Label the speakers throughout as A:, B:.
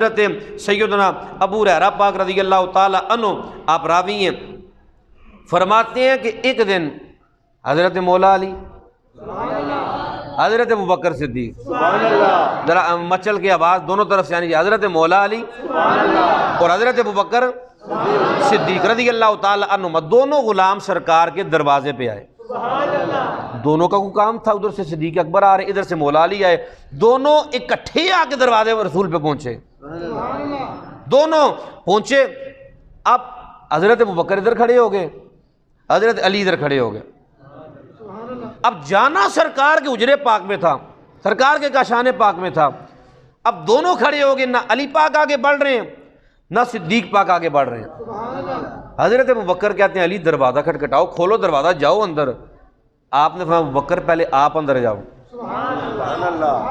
A: حضرت سیدنا ابو ہریرہ پاک رضی اللہ تعالی عنہ آپ راوی ہیں، فرماتے ہیں کہ ایک دن حضرت مولا علی، حضرت ابوبکر صدیق، ذرا مچل کی آواز دونوں طرف سے آنی چاہیے، حضرت مولا علی اور حضرت ابوبکر صدیق رضی اللہ تعالی عنہ دونوں غلام سرکار کے دروازے پہ آئے۔ دونوں کا کوئی کام تھا، ادھر سے صدیق اکبر آ رہے، ادھر سے مولا علی آئے، دونوں اکٹھے آ کے دروازے پر رسول پہ پہنچے، دونوں پہنچے۔ اب حضرت ابوبکر ادھر کھڑے ہو گئے، حضرت علی ادھر کھڑے ہو گئے۔ اب جانا سرکار کے حجرے پاک میں تھا، سرکار کے کاشان پاک میں تھا۔ اب دونوں کھڑے ہو گئے، نہ علی پاک آگے بڑھ رہے ہیں نہ صدیق پاک آگے بڑھ رہے ہیں۔ حضرت ابوبکر کہتے ہیں علی دروازہ کھٹکھٹاؤ، کھولو دروازہ، جاؤ اندر۔ آپ نے فرمایا ابوبکر پہلے آپ اندر جاؤ۔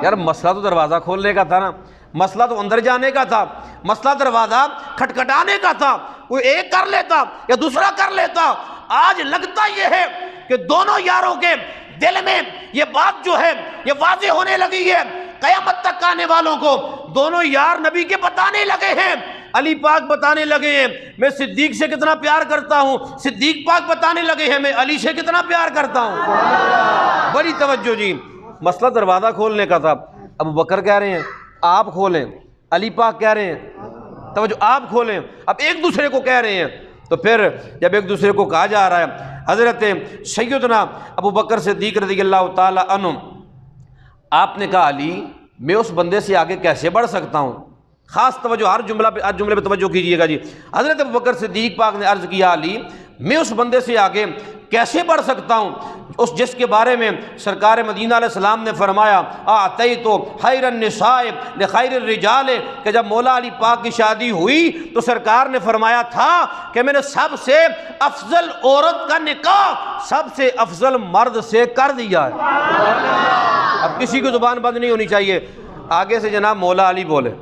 A: یار مسئلہ تو دروازہ کھولنے کا تھا نا، مسئلہ تو اندر جانے کا تھا، مسئلہ دروازہ کھٹکھٹانے کا تھا۔ کوئی ایک کر لیتا یا دوسرا کر لیتا۔ آج لگتا یہ ہے کہ دونوں یاروں کے دل میں یہ بات جو ہے یہ واضح ہونے لگی ہے، قیامت تک آنے والوں کو دونوں یار نبی کے بتانے لگے ہیں۔ علی پاک بتانے لگے ہیں میں صدیق سے کتنا پیار کرتا ہوں، صدیق پاک بتانے لگے ہیں میں علی سے کتنا پیار کرتا ہوں۔ بڑی توجہ جی، مسئلہ دروازہ کھولنے کا تھا۔ ابوبکر کہہ رہے ہیں آپ کھولیں، علی پاک کہہ رہے ہیں توجہ آپ کھولیں۔ اب ایک دوسرے کو کہہ رہے ہیں، تو پھر جب ایک دوسرے کو کہا جا رہا ہے، حضرت سیدنا ابوبکر صدیق رضی اللہ تعالی عنہ آپ نے کہا علی میں اس بندے سے آگے کیسے بڑھ سکتا ہوں؟ خاص توجہ ہر جملے پہ توجہ کیجئے گا جی۔ حضرت ابوبکر صدیق پاک نے عرض کیا علی میں اس بندے سے آگے کیسے بڑھ سکتا ہوں اس جس کے بارے میں سرکار مدینہ علیہ السلام نے فرمایا اعطیت خیر النساء لخیر الرجال، کہ جب مولا علی پاک کی شادی ہوئی تو سرکار نے فرمایا تھا کہ میں نے سب سے افضل عورت کا نکاح سب سے افضل مرد سے کر دیا ہے۔ اب کسی کی زبان بند نہیں ہونی چاہیے، آگے سے جناب مولا علی بولے،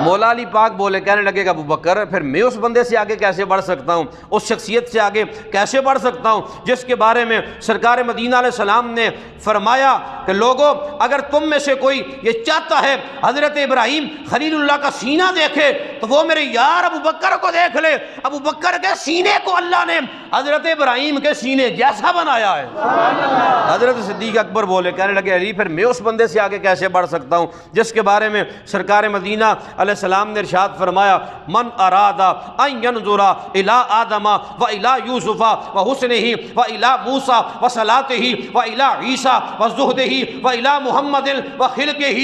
A: مولا علی پاک بولے، کہنے لگے کہ ابوبکر پھر میں اس بندے سے آگے کیسے بڑھ سکتا ہوں، اس شخصیت سے آگے کیسے بڑھ سکتا ہوں جس کے بارے میں سرکار مدینہ علیہ السلام نے فرمایا کہ لوگوں اگر تم میں سے کوئی یہ چاہتا ہے حضرت ابراہیم خلیل اللہ کا سینہ دیکھے تو وہ میرے یار ابوبکر کو دیکھ لے۔ ابوبکر کے سینے کو اللہ نے حضرت ابراہیم کے سینے جیسا بنایا ہے۔ حضرت صدیق اکبر بولے، کہنے لگے علی پھر میں اس بندے سے آگے کیسے بڑھ سکتا ہوں جس کے بارے میں سرکار مدینہ علیہ السلام نے ارشاد فرمایا من اراد ان ينظر الى آدم و الى یوسف و حسنہ و الى موسیٰ و صلاتہ و الى عیسیٰ و زہدہ و الى محمد و خلقہ،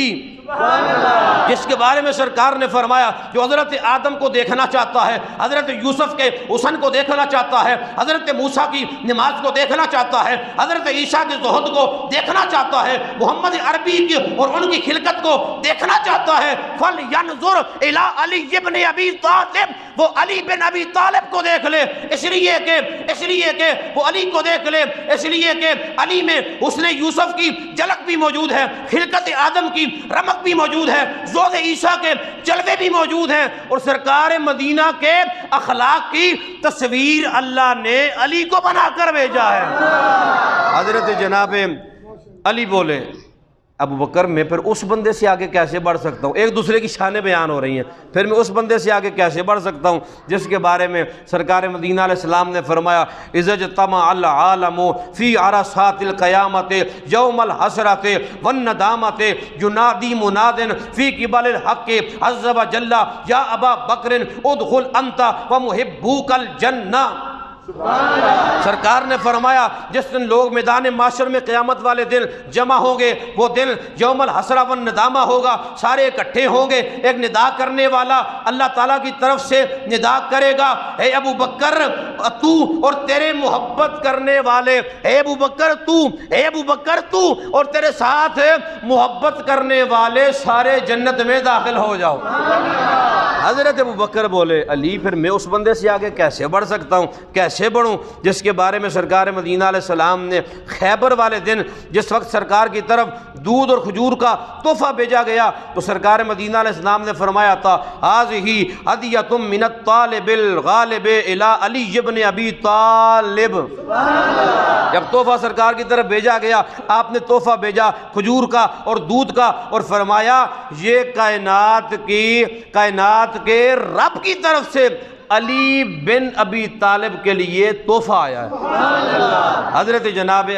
A: جس کے بارے میں سرکار نے فرمایا جو حضرت آدم کو دیکھنا چاہتا ہے، حضرت یوسف کے حسن کو دیکھنا چاہتا ہے، حضرت موسیٰ کی نماز کو دیکھنا چاہتا ہے، حضرت عیسیٰ کے زہد کو دیکھنا چاہتا ہے، محمد عربی کی اور ان کی خلقت کو دیکھنا چاہتا ہے، فَلْيَنْظُرْ إِلَىٰ عَلِيِّ بْنِ أَبِي طَالِبٍ، وہ علی بن ابی طالب کو دیکھ لے، اس لیے کہ وہ علی کو دیکھ لے، اس لیے کہ علی میں حسن یوسف کی جھلک بھی موجود ہے، خلقت آدم کی رمق بھی موجود ہے، ذوق عیسیٰ کے جلوے بھی موجود ہیں، اور سرکار مدینہ کے اخلاق کی تصویر اللہ نے علی کو بنا کر بھیجا ہے۔ حضرت جناب علی بولے ابوبکر میں پھر اس بندے سے آگے کیسے بڑھ سکتا ہوں؟ ایک دوسرے کی شانیں بیان ہو رہی ہیں، پھر میں اس بندے سے آگے کیسے بڑھ سکتا ہوں جس کے بارے میں سرکار مدینہ علیہ السلام نے فرمایا اذا اجتمع العالم فی عرصات القیامت یوم الحسرۃ والندامۃ ینادی مناد فی قبل الحق عز وجل یا ابا بکر ادخل انت ومحبوک الجنہ۔ سرکار نے فرمایا جس دن لوگ میدان معاشر میں قیامت والے دن جمع ہوں گے وہ دن یوم الحسرہ والندامہ ہوگا، سارے اکٹھے ہوں گے، ایک ندا کرنے والا اللہ تعالیٰ کی طرف سے ندا کرے گا اے ابو بکر تو اور تیرے محبت کرنے والے، اے ابو بکر تو، اے ابو بکر تو اور تیرے ساتھ محبت کرنے والے سارے جنت میں داخل ہو جاؤ۔ حضرت ابو بکر بولے علی پھر میں اس بندے سے آگے کیسے بڑھ سکتا ہوں، کیسے بڑھوں جس کے بارے میں سرکار مدینہ علیہ السلام نے خیبر والے دن جس وقت سرکار کی طرف دودھ اور کھجور کا تحفہ بھیجا گیا تو سرکار مدینہ علیہ السلام نے فرمایا تھا ھذہ ہدیۃ من الطالب الغالب الی علی بن ابی طالب۔ جب تحفہ سرکار کی طرف بھیجا گیا آپ نے تحفہ بھیجا کھجور کا اور دودھ کا اور فرمایا یہ کائنات کے رب کی طرف سے علی بن ابی طالب کے لیے تحفہ آیا ہے۔ حضرت جناب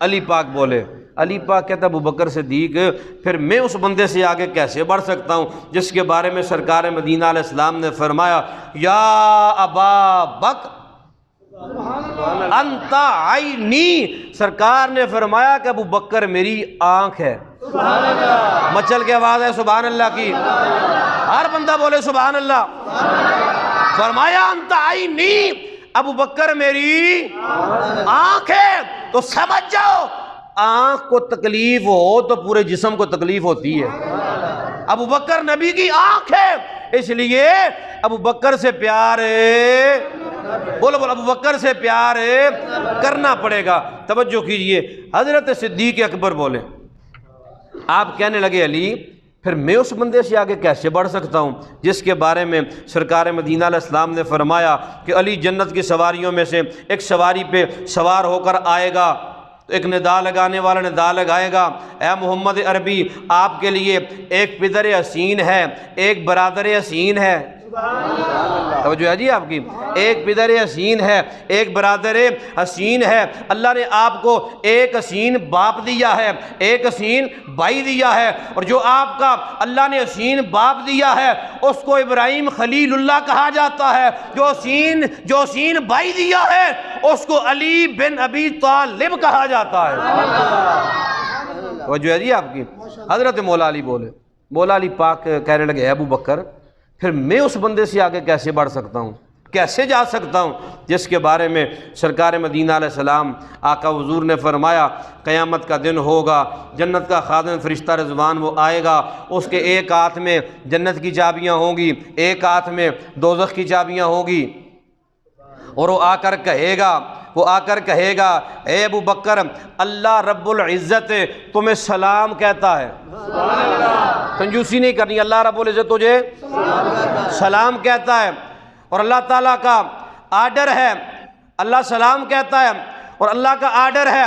A: علی پاک بولے، علی پاک کہتا ابو بکر صدیق پھر میں اس بندے سے آگے کیسے بڑھ سکتا ہوں جس کے بارے میں سرکار مدینہ علیہ السلام نے فرمایا یا ابا بکر انت عینی، سرکار نے فرمایا کہ ابو بکر میری آنکھ ہے۔ مچل کے آواز ہے سبحان اللہ کی، ہر بندہ بولے سبحان اللہ۔ فرمایا انت عینی، ابو بکر میری آنکھ ہے۔ تو سمجھ جاؤ آنکھ کو تکلیف ہو تو پورے جسم کو تکلیف ہوتی ہے۔ ابو بکر نبی کی آنکھ ہے، اس لیے ابو بکر سے پیار بولو ابو بکر سے پیار کرنا پڑے گا۔ توجہ کیجئے، حضرت صدیق اکبر بولے، آپ کہنے لگے علی پھر میں اس بندے سے آگے کیسے بڑھ سکتا ہوں جس کے بارے میں سرکار مدینہ علیہ السلام نے فرمایا کہ علی جنت کی سواریوں میں سے ایک سواری پہ سوار ہو کر آئے گا تو ایک ندا لگانے والا ندا لگائے گا، اے محمد عربی آپ کے لیے ایک پدر حسین ہے، ایک برادر حسین ہے۔ توجہ ہے جی آپ کی، ایک پدر حسین ہے، ایک برادر حسین ہے۔ اللہ نے آپ کو ایک حسین باپ دیا ہے، ایک حسین بھائی دیا ہے، اور جو آپ کا اللہ نے حسین باپ دیا ہے اس کو ابراہیم خلیل اللہ کہا جاتا ہے، جو حسین بھائی دیا ہے اس کو علی بن ابی طالب کہا جاتا ہے۔ توجہ ہے جی آپ کی۔ حضرت مولا علی بولے، مولا علی پاک کہنے لگے ابو بکر پھر میں اس بندے سے آگے کیسے بڑھ سکتا ہوں، کیسے جا سکتا ہوں جس کے بارے میں سرکار مدینہ علیہ السلام آقا حضور نے فرمایا قیامت کا دن ہوگا، جنت کا خازن فرشتہ رضوان وہ آئے گا، اس کے ایک ہاتھ میں جنت کی چابیاں ہوں گی، ایک ہاتھ میں دوزخ کی چابیاں ہوں گی، اور وہ آ کر کہے گا اے ابو بکر اللہ رب العزت تمہیں سلام کہتا ہے۔ کنجوسی نہیں کرنی، اللہ رب العزت تجھے سلام کہتا ہے، اور اللہ تعالیٰ کا آرڈر ہے، اللہ سلام کہتا ہے اور اللہ کا آرڈر ہے،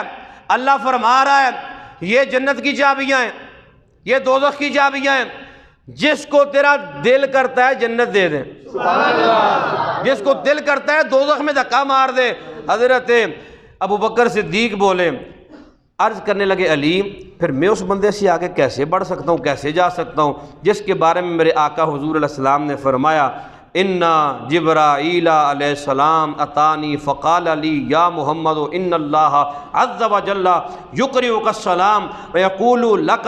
A: اللہ فرما رہا ہے یہ جنت کی چابیاں ہیں، یہ دوزخ کی چابیاں ہیں، جس کو تیرا دل کرتا ہے جنت دے دے، جس کو دل کرتا ہے دوزخ میں دھکا مار دے۔ حضرت ابو بکر صدیق بولے، عرض کرنے لگے علی پھر میں اس بندے سے آگے کیسے بڑھ سکتا ہوں، کیسے جا سکتا ہوں جس کے بارے میں میرے آقا حضور علیہ السلام نے فرمایا انا جبرائیل علیہ السلام اتانی فقال لی یا محمد ان اللہ عز وجل یقرئک السلام ویقول لک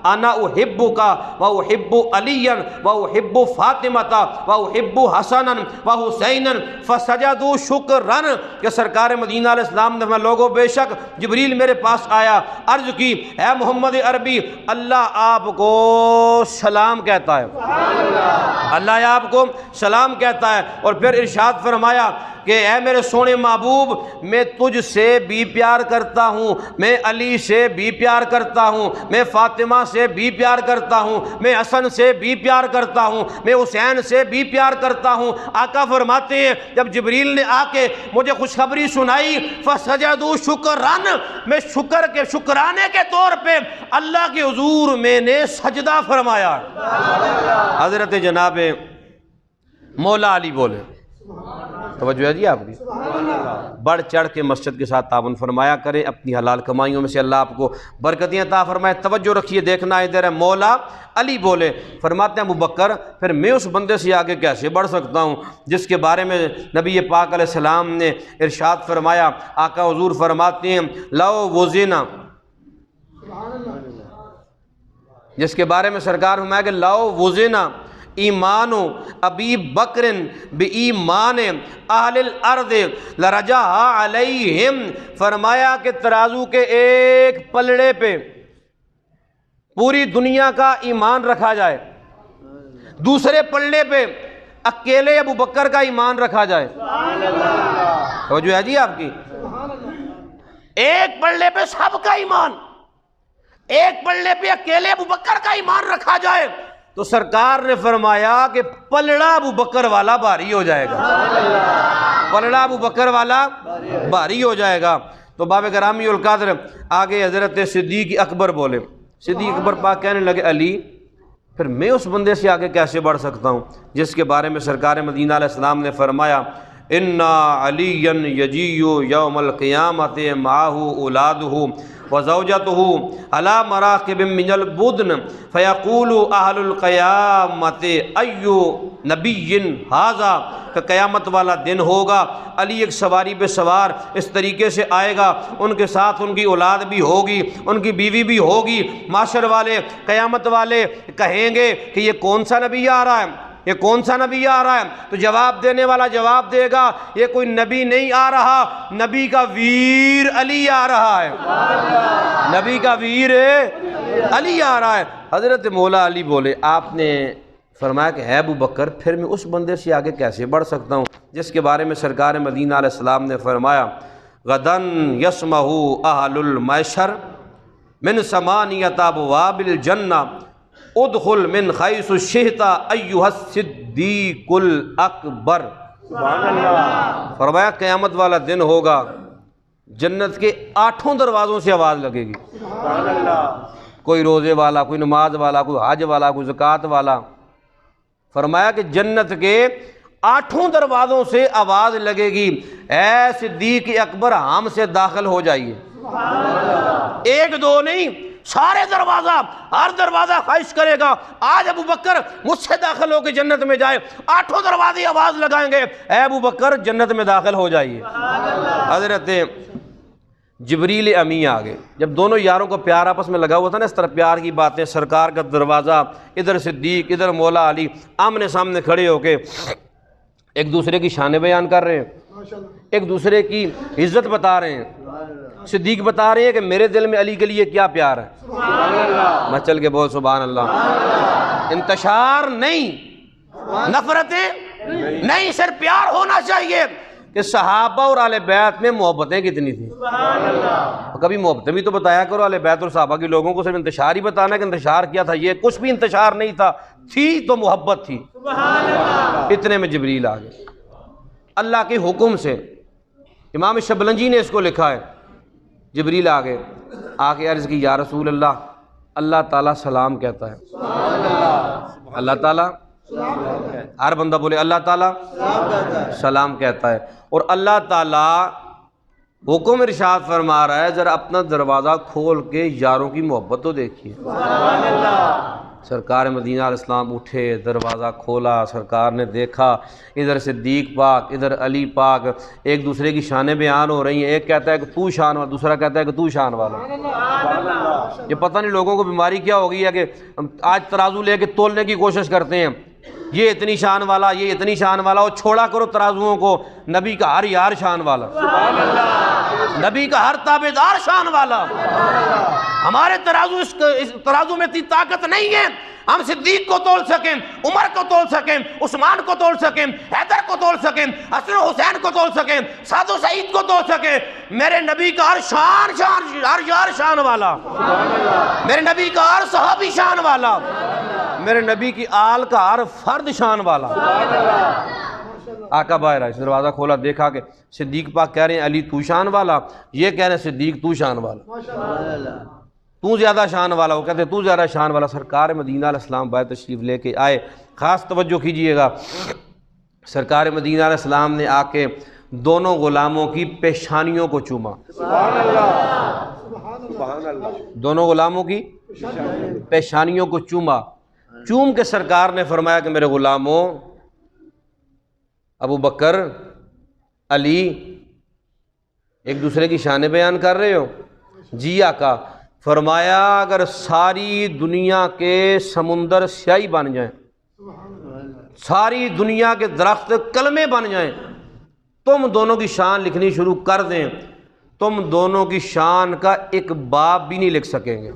A: انا احبک واحب علی واحب فاطمہ واحب حسنا وحسینا فسجدوا شکرا، کہ سرکار مدینہ علیہ السلام نے لوگوں بے شک جبریل میرے پاس آیا، عرض کی اے محمد عربی اللہ آپ کو سلام کہتا ہے، اللہ آپ کو سلام کہتا ہے، اور پھر ارشاد فرمایا کہ اے میرے سونے محبوب میں تجھ سے بھی پیار کرتا ہوں، میں علی سے بھی پیار کرتا ہوں، میں فاطمہ سے بھی پیار کرتا ہوں، میں حسن سے بھی پیار کرتا ہوں، میں حسین سے بھی پیار کرتا ہوں۔ آقا فرماتے ہیں جب جبریل نے آ کے مجھے خوشخبری سنائی فسجدوا شکرا، میں شکرانے کے طور پہ اللہ کے حضور میں نے سجدہ فرمایا۔ حضرت جناب مولا علی بولے، توجہ ہے جی آپ کی، بڑھ چڑھ کے مسجد کے ساتھ تعاون فرمایا کریں، اپنی حلال کمائیوں میں سے اللہ آپ کو برکتیں عطا فرمائے۔ توجہ رکھیے، دیکھنا ادھر ہے۔ مولا علی بولے، فرماتے ہیں ابو بکر پھر میں اس بندے سے آگے کیسے بڑھ سکتا ہوں جس کے بارے میں نبی پاک علیہ السلام نے ارشاد فرمایا، آقا حضور فرماتے ہیں لو وزنا، جس کے بارے میں سرکار فرمایا کہ لو وزنا ایمان ابی بکر بایمان اہل الارض لرجع علیہم، فرمایا کہ ترازو کے ایک پلڑے پہ پوری دنیا کا ایمان رکھا جائے، دوسرے پلڑے پہ اکیلے ابو بکر کا ایمان رکھا جائے۔ توجہ ہے جی آپ کی، ایک پلڑے پہ سب کا ایمان، ایک پلڑے پہ اکیلے ابو بکر کا ایمان رکھا جائے تو سرکار نے فرمایا کہ پلڑا ابو بکر والا بھاری ہو جائے گا، پلڑا ابو بکر والا بھاری ہو جائے گا۔ تو باب گرامی القدر آگے حضرت صدیق اکبر بولے، صدیق اکبر پاک کہنے لگے علی پھر میں اس بندے سے آگے کیسے بڑھ سکتا ہوں جس کے بارے میں سرکار مدینہ علیہ السلام نے فرمایا انا علی یجیء یوم القیامۃ معہ اولادہ وزوجتہ علی مراکب من البدن فیقول اہل القیامۃ ای نبی ھذا، کہ قیامت والا دن ہوگا، علی ایک سواری پہ سوار اس طریقے سے آئے گا، ان کے ساتھ ان کی اولاد بھی ہوگی، ان کی بیوی بھی ہوگی، معاشر والے قیامت والے کہیں گے کہ یہ کون سا نبی آ رہا ہے، یہ کون سا نبی آ رہا ہے؟ تو جواب دینے والا جواب دے گا یہ کوئی نبی نہیں آ رہا، نبی کا ویر علی آ رہا ہے، نبی کا ویر علی آ رہا ہے۔ حضرت مولا علی بولے آپ نے فرمایا کہ ہے ابو بکر پھر میں اس بندے سے آگے کیسے بڑھ سکتا ہوں جس کے بارے میں سرکار مدینہ علیہ السلام نے فرمایا غدن یسمہ اہل المحشر من ثمانیۃ ابواب الجنہ ادخل من حیث شئت ایھا الصدیق الاکبر۔ فرمایا قیامت والا دن ہوگا، جنت کے 8 دروازوں سے آواز لگے گی، کوئی روزے والا، کوئی نماز والا، کوئی حج والا، کوئی زکوٰۃ والا۔ فرمایا کہ جنت کے 8 دروازوں سے آواز لگے گی اے صدیق اکبر ہم سے داخل ہو جائیے، ایک دو نہیں، سارے دروازہ، ہر دروازہ خواہش کرے گا آج ابو بکر مجھ سے داخل ہو کے جنت میں جائے، 8 دروازے آواز لگائیں گے اے ابو بکر جنت میں داخل ہو جائیے۔ حضرت جبریل امی آگے، جب دونوں یاروں کو پیار آپس میں لگا ہوا تھا نا، اس طرح پیار کی باتیں، سرکار کا دروازہ، ادھر صدیق ادھر مولا علی آمنے سامنے کھڑے ہو کے ایک دوسرے کی شان بیان کر رہے ہیں، ایک دوسرے کی عزت بتا رہے ہیں۔ صدیق بتا رہے ہیں کہ میرے دل میں علی کے لیے کیا پیار ہے، میں چل کے بول سبحان اللہ۔ انتشار نہیں، نفرتیں نہیں، صرف پیار ہونا چاہیے۔ کہ صحابہ اور اہل بیت میں محبتیں کتنی تھیں، کبھی محبتیں بھی تو بتایا کرو، اہل بیت اور صحابہ کے لوگوں کو صرف انتشار ہی بتانا کہ انتشار کیا تھا، یہ کچھ بھی انتشار نہیں تھا، تھی تو محبت تھی۔ اتنے میں جبریل آ گئے اللہ کے حکم سے، امام شبلنجی نے اس کو لکھا ہے، جبریل آ گئے، آ کے عرض کی یا رسول اللہ، اللہ تعالیٰ سلام کہتا ہے، اللہ تعالیٰ، ہر بندہ بولے اللہ تعالیٰ سلام کہتا ہے، اور اللہ تعالیٰ حکم ارشاد فرما رہا ہے ذرا اپنا دروازہ کھول کے یاروں کی محبت تو دیکھیے۔ سرکار مدینہ علیہ السلام اٹھے، دروازہ کھولا، سرکار نے دیکھا ادھر صدیق پاک ادھر علی پاک، ایک دوسرے کی شانیں بیان ہو رہی ہیں، ایک کہتا ہے کہ تو شان والا، دوسرا کہتا ہے کہ تو شان والا۔ یہ پتہ نہیں لوگوں کو بیماری کیا ہو گئی ہے کہ آج ترازو لے کے تولنے کی کوشش کرتے ہیں، یہ اتنی شان والا، یہ اتنی شان والا، اور چھوڑا کرو ترازوؤں کو، نبی کا ہر یار شان والا، نبی کا ہر تابعدار شان والا۔ ہمارے ترازو اس ترازو میں اتنی طاقت نہیں ہے ہم صدیق کو تول سکیں، عمر کو تول سکیں، عثمان کو تول سکیں، حیدر کو تول سکیں، حسن و حسین کو تول سکیں، سعد و سعید کو تول سکیں۔ میرے نبی کا ہر ہر یار شان والا، میرے نبی کا ہر صحابی شان والا، میرے نبی کی آل کا ہر فرد شان والا۔ آقا باہر آئے، دروازہ کھولا، دیکھا کہ صدیق پاک کہہ رہے ہیں علی تو شان والا، یہ کہہ رہے ہیں صدیق تو شان والا، تو زیادہ شان والا، وہ کہتے ہیں تو زیادہ شان والا۔ سرکار مدینہ علیہ السلام باہر تشریف لے کے آئے، خاص توجہ کیجئے گا، سرکار مدینہ علیہ السلام نے آ کے دونوں غلاموں کی پیشانیوں کو چوما، دونوں غلاموں کی پیشانیوں کو چوما، چوم کے سرکار نے فرمایا کہ میرے غلاموں، ابو بکر علی ایک دوسرے کی شانیں بیان کر رہے ہو؟ جی آقا۔ فرمایا اگر ساری دنیا کے سمندر سیاہی بن جائیں، ساری دنیا کے درخت کلمے بن جائیں، تم دونوں کی شان لکھنی شروع کر دیں، تم دونوں کی شان کا ایک باب بھی نہیں لکھ سکیں گے۔